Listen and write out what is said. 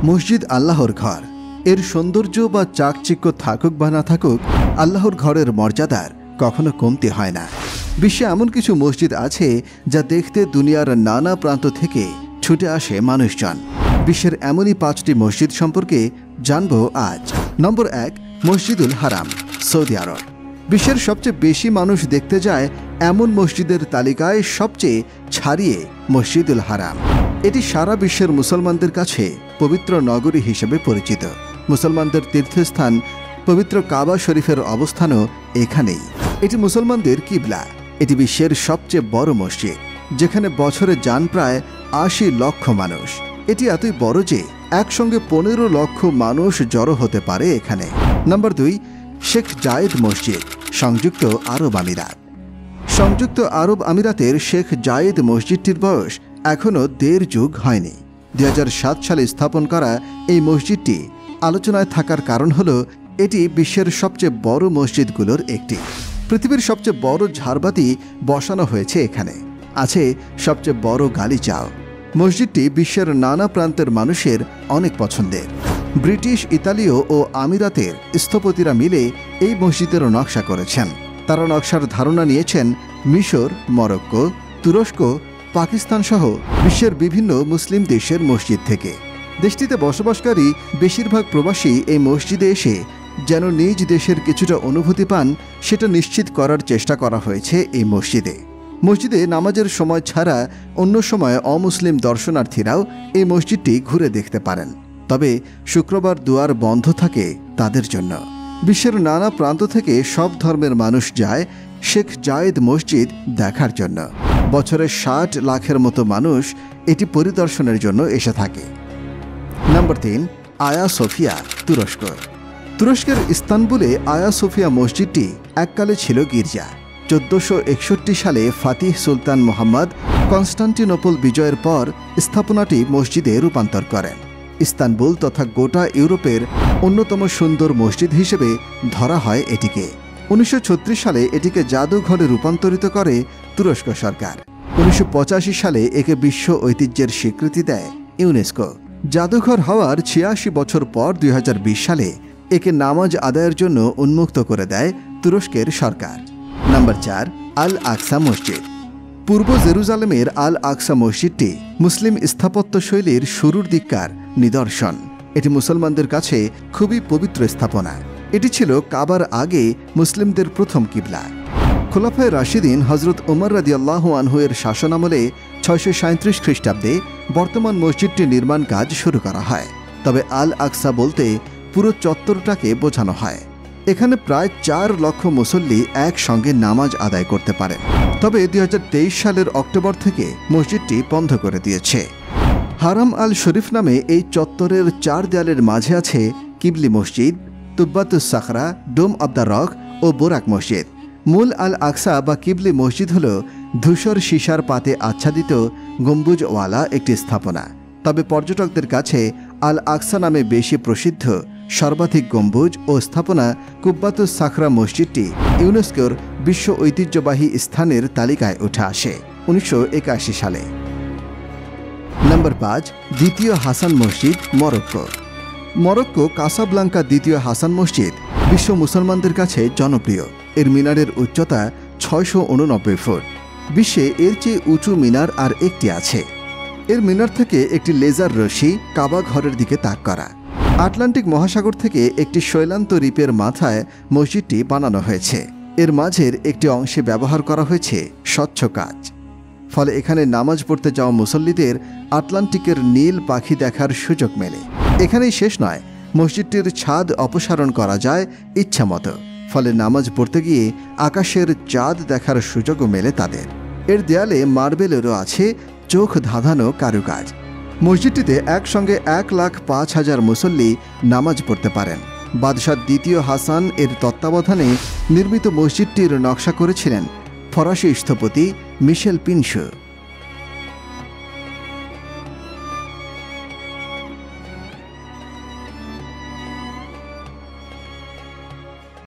মসজিদ আল্লাহর ঘর। এর সৌন্দর্য বা চাকচিক্য থাকুক বা না থাকুক, আল্লাহর ঘরের মর্যাদার কখনো কমতি হয় না। বিশ্বে এমন কিছু মসজিদ আছে যা দেখতে দুনিয়ার নানা প্রান্ত থেকে ছুটে আসে মানুষজন। বিশ্বের এমনই 5টি মসজিদ সম্পর্কে জানব আজ। নম্বর 1, মসজিদুল হারাম, সৌদি আরব। বিশ্বের সবচেয়ে বেশি মানুষ দেখতে যায় এমন মসজিদের তালিকায় সবচেয়ে ছাড়িয়ে মসজিদুল হারাম। এটি সারা বিশ্বের মুসলমানদের কাছে পবিত্র নগরী হিসেবে পরিচিত। মুসলমানদের তীর্থস্থান পবিত্র কাবা শরীফের অবস্থানও এখানেই। এটি মুসলমানদের কিবলা। এটি বিশ্বের সবচেয়ে বড় মসজিদ, যেখানে বছরে যান প্রায় 80 লক্ষ মানুষ। এটি এতই বড় যে একসঙ্গে 15 লক্ষ মানুষ জড়ো হতে পারে এখানে। নম্বর 2, শেখ জায়েদ মসজিদ, সংযুক্ত আরব আমিরাত। সংযুক্ত আরব আমিরাতের শেখ জায়েদ মসজিদটির বয়স এখনও 1.5 যুগ হয়নি। 2007 সালে স্থাপন করা এই মসজিদটি আলোচনায় থাকার কারণ হল এটি বিশ্বের সবচেয়ে বড় মসজিদগুলোর একটি। পৃথিবীর সবচেয়ে বড় ঝাড়বাতি বসানো হয়েছে এখানে। আছে সবচেয়ে বড় গালিচাও। মসজিদটি বিশ্বের নানা প্রান্তের মানুষের অনেক পছন্দের। ব্রিটিশ, ইতালীয় ও আমিরাতের স্থপতিরা মিলে এই মসজিদের নকশা করেছেন। তারা নকশার ধারণা নিয়েছেন মিশর, মরক্কো, তুরস্ক, পাকিস্তান সহ বিশ্বের বিভিন্ন মুসলিম দেশের মসজিদ থেকে। দেশটিতে বসবাসকারী বেশিরভাগ প্রবাসী এই মসজিদে এসে যেন নিজ দেশের কিছুটা অনুভূতি পান, সেটা নিশ্চিত করার চেষ্টা করা হয়েছে এই মসজিদে। মসজিদে নামাজের সময় ছাড়া অন্য সময় অমুসলিম দর্শনার্থীরাও এই মসজিদটি ঘুরে দেখতে পারেন। তবে শুক্রবার দুয়ার বন্ধ থাকে তাদের জন্য। বিশ্বের নানা প্রান্ত থেকে সব ধর্মের মানুষ যায় শেখ জায়েদ মসজিদ দেখার জন্য। বছরে 60 লাখের মতো মানুষ এটি পরিদর্শনের জন্য এসে থাকে। নম্বর 3, আয়া সোফিয়া, তুরস্ক। তুরস্কের ইস্তানবুলে আয়া সোফিয়া মসজিদটি এককালে ছিল গির্জা। 1461 সালে ফাতিহ সুলতান মোহাম্মদ কনস্টান্টিনোপল বিজয়ের পর স্থাপনাটি মসজিদে রূপান্তর করেন। ইস্তানবুল তথা গোটা ইউরোপের অন্যতম সুন্দর মসজিদ হিসেবে ধরা হয় এটিকে। 1936 সালে এটিকে জাদুঘরে রূপান্তরিত করে তুরস্ক সরকার। 1985 সালে একে বিশ্ব ঐতিহ্যের স্বীকৃতি দেয় ইউনেস্কো। জাদুঘর হওয়ার 86 বছর পর 2020 সালে একে নামাজ আদায়ের জন্য উন্মুক্ত করে দেয় তুরস্কের সরকার। নম্বর 4, আল আকসা মসজিদ। পূর্ব জেরুজালেমের আল আকসা মসজিদটি মুসলিম স্থাপত্য শৈলীর শুরুর দিককার নিদর্শন। এটি মুসলমানদের কাছে খুবই পবিত্র স্থাপনা। এটি ছিল কাবার আগে মুসলিমদের প্রথম কিবলা। খোলাফায়ে রাশিদিন হজরত উমর রাদিয়াল্লাহু আনহু এর শাসনামলে 637 খ্রিস্টাব্দে বর্তমান মসজিদটির নির্মাণ কাজ শুরু করা হয়। তবে আল আকসা বলতে পুরো চত্বরটাকে বোঝানো হয়। এখানে প্রায় 4 লক্ষ মুসল্লি একসঙ্গে নামাজ আদায় করতে পারেন। তবে 2023 সালের অক্টোবর থেকে মসজিদটি বন্ধ করে দিয়েছে। হারাম আল শরীফ নামে এই চত্বরের 4 দেয়ালের মাঝে আছে কিবলি মসজিদ, তুব্বাতুস সাখরা, ডোম অব দ্য রক ও বোরাক মসজিদ। মূল আল আকসা বা কিবলি মসজিদ হল ধূসর সীসার পাতে আচ্ছাদিত গম্বুজওয়ালা একটি স্থাপনা। তবে পর্যটকদের কাছে আল আকসা নামে বেশি প্রসিদ্ধ সর্বাধিক গম্বুজ ও স্থাপনা কুব্বাতুস সাখরা মসজিদটি ইউনেস্কোর বিশ্ব ঐতিহ্যবাহী স্থানের তালিকায় উঠে আসে 1981 সালে। নম্বর 5, দ্বিতীয় হাসান মসজিদ, মরক্কো। মরক্কো কাসাব্লাঙ্কা দ্বিতীয় হাসান মসজিদ বিশ্ব মুসলমানদের কাছে জনপ্রিয়। এর মিনারের উচ্চতা 689 ফুট। বিশ্বে এর চেয়ে উঁচু মিনার আর একটি আছে। এর মিনার থেকে একটি লেজার রশ্মি কাবা ঘরের দিকে তাক করা। আটলান্টিক মহাসাগর থেকে একটি শৈলান্ত দ্বীপের মাথায় মসজিদটি বানানো হয়েছে। এর মাঝের একটি অংশে ব্যবহার করা হয়েছে স্বচ্ছ কাচ। ফলে এখানে নামাজ পড়তে যাওয়া মুসল্লিদের আটলান্টিকের নীল পাখি দেখার সুযোগ মেলে। এখানেই শেষ নয়, মসজিদটির ছাদ অপসারণ করা যায় ইচ্ছামতো। ফলে নামাজ পড়তে গিয়ে আকাশের চাঁদ দেখার সুযোগও মেলে তাদের। এর দেয়ালে মার্বেলেরও আছে চোখ ধাঁধানো কারুকাজ। মসজিদটিতে একসঙ্গে 1,05,000 মুসল্লি নামাজ পড়তে পারেন। বাদশাহ দ্বিতীয় হাসান এর তত্ত্বাবধানে নির্মিত মসজিদটির নকশা করেছিলেন ফরাসি স্থপতি মিশেল পিনশো।